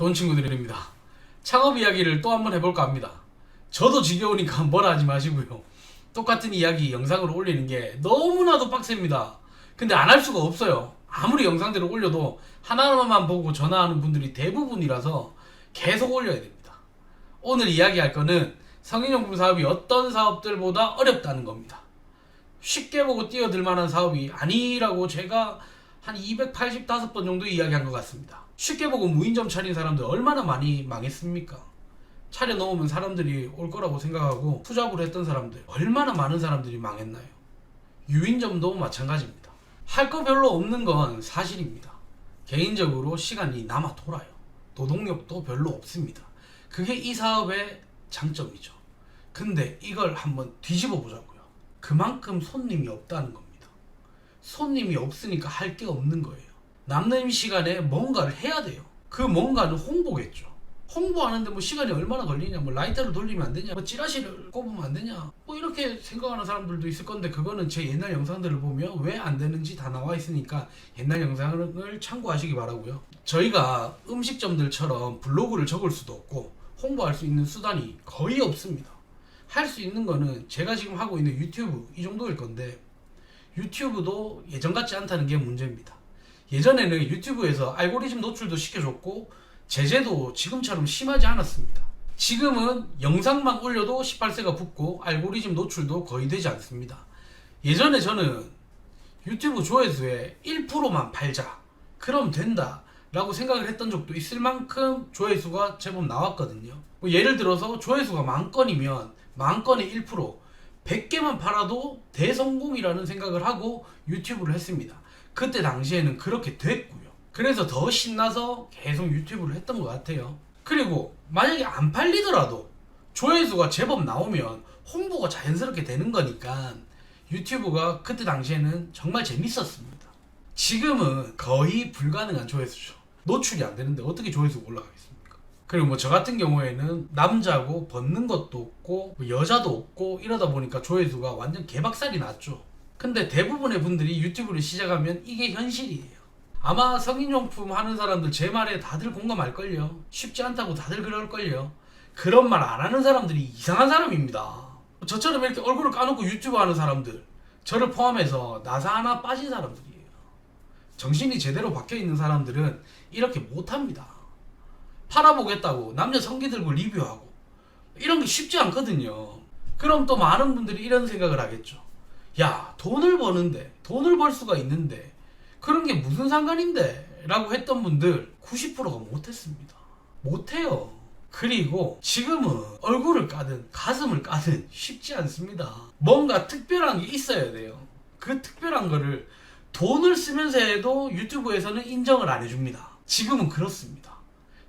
좋은 친구들입니다. 창업 이야기를 또 한번 해볼까 합니다. 저도 지겨우니까 뭐라 하지 마시고요. 똑같은 이야기 영상으로 올리는 게 너무나도 빡셉니다. 근데 안 할 수가 없어요. 아무리 영상들을 올려도 하나만 보고 전화하는 분들이 대부분이라서 계속 올려야 됩니다. 오늘 이야기할 거는 성인용품 사업이 어떤 사업들보다 어렵다는 겁니다. 쉽게 보고 뛰어들 만한 사업이 아니라고 제가 한 285번 정도 이야기한 것 같습니다. 쉽게 보고 무인점 차린 사람들 얼마나 많이 망했습니까? 차려놓으면 사람들이 올 거라고 생각하고 투잡을 했던 사람들 얼마나 많은 사람들이 망했나요? 유인점도 마찬가지입니다. 할 거 별로 없는 건 사실입니다. 개인적으로 시간이 남아 돌아요. 노동력도 별로 없습니다. 그게 이 사업의 장점이죠. 근데 이걸 한번 뒤집어 보자고요. 그만큼 손님이 없다는 겁니다. 손님이 없으니까 할 게 없는 거예요. 남는 시간에 뭔가를 해야 돼요. 그 뭔가는 홍보겠죠. 홍보하는데 뭐 시간이 얼마나 걸리냐, 뭐 라이터를 돌리면 안 되냐, 뭐 찌라시를 꼽으면 안 되냐, 뭐 이렇게 생각하는 사람들도 있을 건데, 그거는 제 옛날 영상들을 보면 왜 안 되는지 다 나와 있으니까 옛날 영상을 참고하시기 바라고요. 저희가 음식점들처럼 블로그를 적을 수도 없고 홍보할 수 있는 수단이 거의 없습니다. 할 수 있는 거는 제가 지금 하고 있는 유튜브 이 정도일 건데, 유튜브도 예전 같지 않다는 게 문제입니다. 예전에는 유튜브에서 알고리즘 노출도 시켜줬고 제재도 지금처럼 심하지 않았습니다. 지금은 영상만 올려도 18세가 붙고 알고리즘 노출도 거의 되지 않습니다. 예전에 저는 유튜브 조회수의 1%만 팔자, 그럼 된다 라고 생각을 했던 적도 있을 만큼 조회수가 제법 나왔거든요. 뭐 예를 들어서 조회수가 10,000건이면 10,000건의 1%, 100개만 팔아도 대성공이라는 생각을 하고 유튜브를 했습니다. 그때 당시에는 그렇게 됐고요. 그래서 더 신나서 계속 유튜브를 했던 것 같아요. 그리고 만약에 안 팔리더라도 조회수가 제법 나오면 홍보가 자연스럽게 되는 거니까 유튜브가 그때 당시에는 정말 재밌었습니다. 지금은 거의 불가능한 조회수죠. 노출이 안 되는데 어떻게 조회수가 올라가겠습니까? 그리고 뭐 저 같은 경우에는 남자고 벗는 것도 없고 뭐 여자도 없고 이러다 보니까 조회수가 완전 개박살이 났죠. 근데 대부분의 분들이 유튜브를 시작하면 이게 현실이에요. 아마 성인용품 하는 사람들 제 말에 다들 공감할걸요. 쉽지 않다고 다들 그럴걸요. 그런 말 안 하는 사람들이 이상한 사람입니다. 저처럼 이렇게 얼굴을 까놓고 유튜브 하는 사람들, 저를 포함해서 나사 하나 빠진 사람들이에요. 정신이 제대로 박혀있는 사람들은 이렇게 못합니다. 팔아보겠다고 남녀 성기 들고 리뷰하고 이런 게 쉽지 않거든요. 그럼 또 많은 분들이 이런 생각을 하겠죠. 야, 돈을 버는데, 돈을 벌 수가 있는데 그런 게 무슨 상관인데? 라고 했던 분들 90%가 못했습니다. 못해요. 그리고 지금은 얼굴을 까든 가슴을 까든 쉽지 않습니다. 뭔가 특별한 게 있어야 돼요. 그 특별한 거를 돈을 쓰면서 해도 유튜브에서는 인정을 안 해줍니다. 지금은 그렇습니다.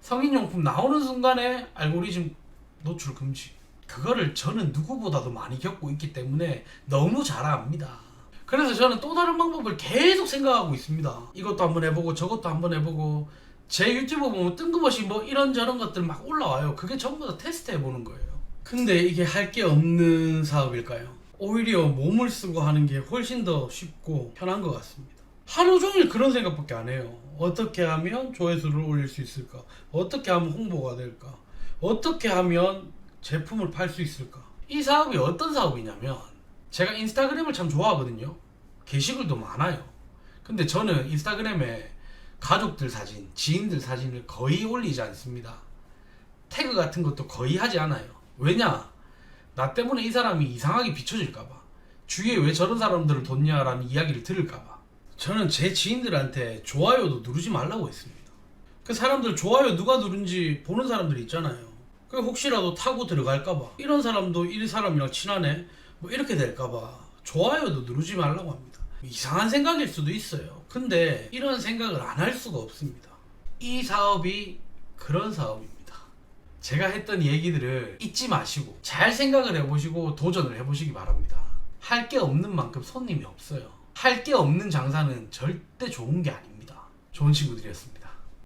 성인용품 나오는 순간에 알고리즘 노출 금지. 그거를 저는 누구보다도 많이 겪고 있기 때문에 너무 잘 압니다. 그래서 저는 또 다른 방법을 계속 생각하고 있습니다. 이것도 한번 해보고 저것도 한번 해보고, 제 유튜브 보면 뜬금없이 뭐 이런저런 것들 막 올라와요. 그게 전부 다 테스트 해보는 거예요. 근데 이게 할 게 없는 사업일까요? 오히려 몸을 쓰고 하는 게 훨씬 더 쉽고 편한 것 같습니다. 하루 종일 그런 생각밖에 안 해요. 어떻게 하면 조회수를 올릴 수 있을까? 어떻게 하면 홍보가 될까? 어떻게 하면 제품을 팔 수 있을까? 이 사업이 어떤 사업이냐면, 제가 인스타그램을 참 좋아하거든요. 게시글도 많아요. 근데 저는 인스타그램에 가족들 사진, 지인들 사진을 거의 올리지 않습니다. 태그 같은 것도 거의 하지 않아요. 왜냐? 나 때문에 이 사람이 이상하게 비춰질까봐, 주위에 왜 저런 사람들을 뒀냐라는 이야기를 들을까봐. 저는 제 지인들한테 좋아요도 누르지 말라고 했습니다. 그 사람들 좋아요 누가 누른지 보는 사람들이 있잖아요. 그 혹시라도 타고 들어갈까봐, 이런 사람도 이 사람이랑 친하네 뭐 이렇게 될까봐 좋아요도 누르지 말라고 합니다. 이상한 생각일 수도 있어요. 근데 이런 생각을 안 할 수가 없습니다. 이 사업이 그런 사업입니다. 제가 했던 얘기들을 잊지 마시고 잘 생각을 해보시고 도전을 해보시기 바랍니다. 할 게 없는 만큼 손님이 없어요. 할 게 없는 장사는 절대 좋은 게 아닙니다. 좋은 친구들이었습니다.